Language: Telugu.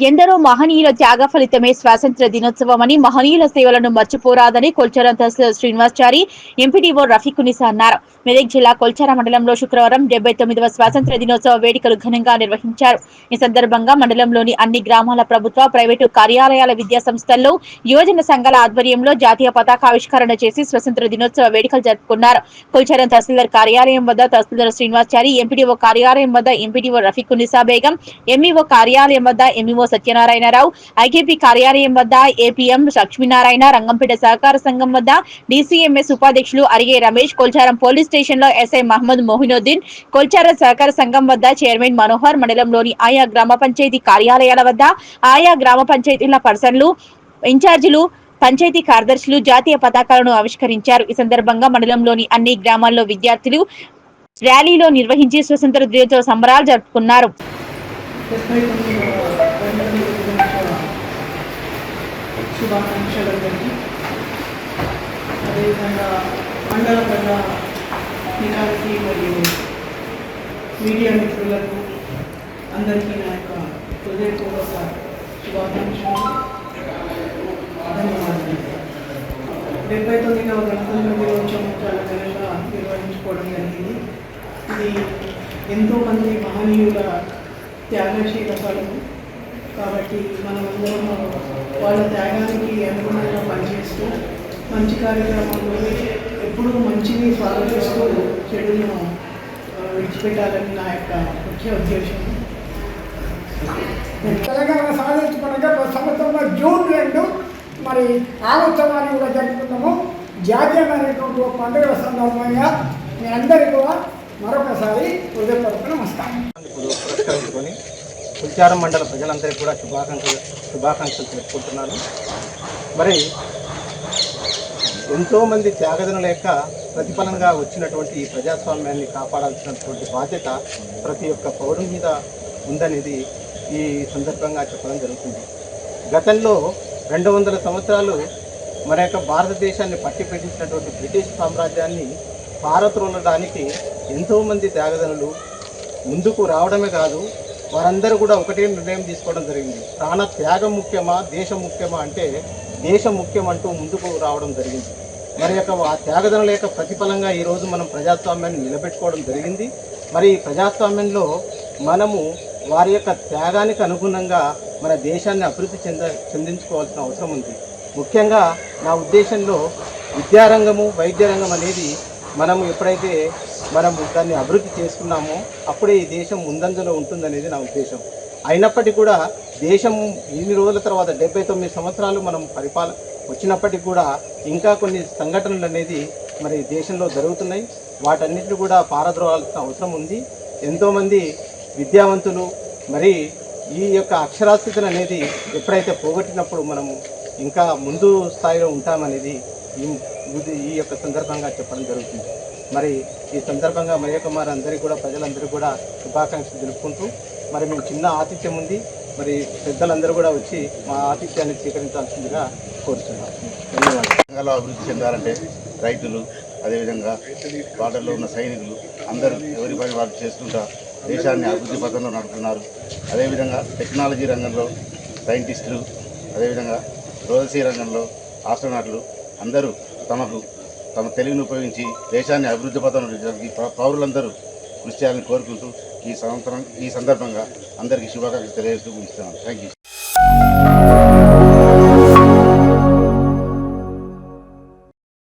ఎందరో మహనీయుల త్యాగ ఫలితమే స్వాతంత్ర్య దినోత్సవమని, మహనీయుల సేవలను మర్చిపోరాదని కొల్చారం తహసీల్దార్ శ్రీనివాసచారి, ఎంపీడీఓ రఫీకునిసా అన్నారు. మెదక్ జిల్లా కొల్చారం మండలంలో శుక్రవారం 79వ స్వాతంత్ర్య దినోత్సవ వేడుకలు ఘనంగా నిర్వహించారు. ఈ సందర్భంగా మండలంలోని అన్ని గ్రామాల ప్రభుత్వ, ప్రైవేటు కార్యాలయాల, విద్యా సంస్థల్లో యువజన సంఘాల ఆధ్వర్యంలో జాతీయ పతాకావిష్కరణ చేసి స్వాతంత్ర్య దినోత్సవ వేడుకలు జరుపుకున్నారు. కొల్చారం తహసీల్దార్ కార్యాలయం వద్ద తహసీల్దార్ శ్రీనివాసచారి, ఎంపీడీఓ కార్యాలయం వద్ద ఎంపీడీఓ రఫీకునిసా బేగం, ఎంఈఓ కార్యాలయం వద్ద ఎంఈఓ సత్యనారాయణరావు, ఐకేపీ కార్యాలయం వద్ద ఏపీఎం లక్ష్మీనారాయణ, రంగంపేట సహకార సంఘం వద్ద డీసీఎంఎస్ ఉపాధ్యక్షులు అరిగే రమేష్, కొల్చారం పోలీస్ స్టేషన్ లో ఎస్ఐ మహమ్మద్ మొహినుద్దీన్, కొల్చారం సహకార సంఘం వద్ద చైర్మన్ మనోహర్, మండలంలోని ఆయా గ్రామ పంచాయతీ కార్యాలయాల వద్ద ఆయా గ్రామ పంచాయతీల పర్సన్లు, ఇన్ఛార్జీలు, పంచాయతీ కార్యదర్శులు జాతీయ పతాకాలను ఆవిష్కరించారు. ఈ సందర్భంగా మండలంలోని అన్ని గ్రామాల్లో విద్యార్థులు ర్యాలీలో నిర్వహించి స్వతంత్ర దినోత్సవ సంబరాలు జరుపుకున్నారు. శుభాకాంక్షలందరికీ, అదేవిధంగా మండల ప్రజానికానికి మరియు మీడియా మిత్రులకు అందరికీ నా యొక్క హృదయపూర్వక శుభాకాంక్షలు, ధన్యవాదాలు. 79వ గణతంత్ర దినోత్సవం చాలా ఘనంగా నిర్వహించుకోవడం జరిగింది. ఇది ఎంతోమంది మహనీయుల త్యాగశీల ఫలము కాబట్టి మనమందరం వాళ్ళ త్యాగానికి అనుగుణంగా పనిచేస్తూ మంచి కార్యక్రమంలో ఎప్పుడూ మంచిని స్వాగతిస్తూ చెడును విడిచిపెట్టాలని నా యొక్క ముఖ్య ఉద్దేశం. తెలంగాణ సాధించుకున్నాక సంవత్సరంలో జూన్ 2 మరి ఆ ఉత్సవాన్ని కూడా జరుపుకున్నాము. జాతీయమైనటువంటి పండుగల సందర్భంగా మీ అందరికీ కూడా మరొకసారి హృదయపూర్వక నమస్కారం. కొల్చారం మండల ప్రజలందరికీ కూడా శుభాకాంక్షలు తెలుపుకుంటున్నాను. మరి ఎంతోమంది త్యాగదనుల యొక్క ప్రతిఫలంగా వచ్చినటువంటి ఈ ప్రజాస్వామ్యాన్ని కాపాడాల్సినటువంటి బాధ్యత ప్రతి ఒక్క పౌరుని మీద ఉందనేది ఈ సందర్భంగా చెప్పడం జరుగుతుంది. గతంలో 200 సంవత్సరాలు మన యొక్క భారతదేశాన్ని పట్టి పెట్టించినటువంటి బ్రిటిష్ సామ్రాజ్యాన్ని పారత్రోలడానికి ఎంతోమంది త్యాగదనులు ముందుకు రావడమే కాదు, వారందరూ కూడా ఒకటే నిర్ణయం తీసుకోవడం జరిగింది. ప్రాణ త్యాగం ముఖ్యమా, దేశం ముఖ్యమా అంటే దేశం ముఖ్యం అంటూ ముందుకు రావడం జరిగింది. మరి యొక్క ఆ త్యాగదనుల యొక్క ప్రతిఫలంగా ఈరోజు మనం ప్రజాస్వామ్యాన్ని నిలబెట్టుకోవడం జరిగింది. మరి ఈ ప్రజాస్వామ్యంలో మనము వారి యొక్క త్యాగానికి అనుగుణంగా మన దేశాన్ని అభివృద్ధి చెందించుకోవాల్సిన అవసరం ఉంది. ముఖ్యంగా నా ఉద్దేశంలో విద్యారంగము, వైద్య రంగం అనేది మనము ఎప్పుడైతే దాన్ని అభివృద్ధి చేసుకున్నామో అప్పుడే ఈ దేశం ముందంజలో ఉంటుందనేది నా ఉద్దేశం. అయినప్పటికీ కూడా దేశం ఇన్ని రోజుల తర్వాత 79 సంవత్సరాలు మనం వచ్చినప్పటికీ కూడా ఇంకా కొన్ని సంఘటనలు అనేది మరి దేశంలో జరుగుతున్నాయి. వాటన్నిటిని కూడా పారద్రోలాల్సిన అవసరం ఉంది. ఎంతోమంది విద్యావంతులు మరి ఈ యొక్క అక్షరాస్యతను అనేది ఎప్పుడైతే పోగొట్టినప్పుడు మనము ఇంకా ముందు స్థాయిలో ఉంటామనేది ఈ యొక్క సందర్భంగా చెప్పడం జరుగుతుంది. మరి ఈ సందర్భంగా మయ్యకుమార్ అందరికీ కూడా ప్రజలందరికీ కూడా శుభాకాంక్షలు తెలుపుకుంటూ మరి మేము చిన్న ఆతిథ్యం ఉంది, మరి పెద్దలందరూ కూడా వచ్చి మా ఆతిథ్యాన్ని స్వీకరించాల్సిందిగా కోరుతున్నాం. ధన్యవాదాలు. అభివృద్ధి చెందాలంటే రైతులు, అదేవిధంగా బార్డర్లో ఉన్న సైనికులు అందరూ ఎవరి పని వారు చేసుకుంటా దేశాన్ని అభివృద్ధి పథంలో నడుపుతున్నారు. అదేవిధంగా టెక్నాలజీ రంగంలో సైంటిస్టులు, అదేవిధంగా రోజసీ రంగంలో ఆస్ట్రోనాట్లు అందరూ తమ తెలివిని ఉపయోగించి దేశాన్ని అభివృద్ధి పథంలో పౌరులందరూ కృషి చేయాలని కోరుకుంటూ ఈ సందర్భంగా అందరికీ శుభాకాంక్షలు తెలియజేస్తూ ముగిస్తున్నాను. Thank you.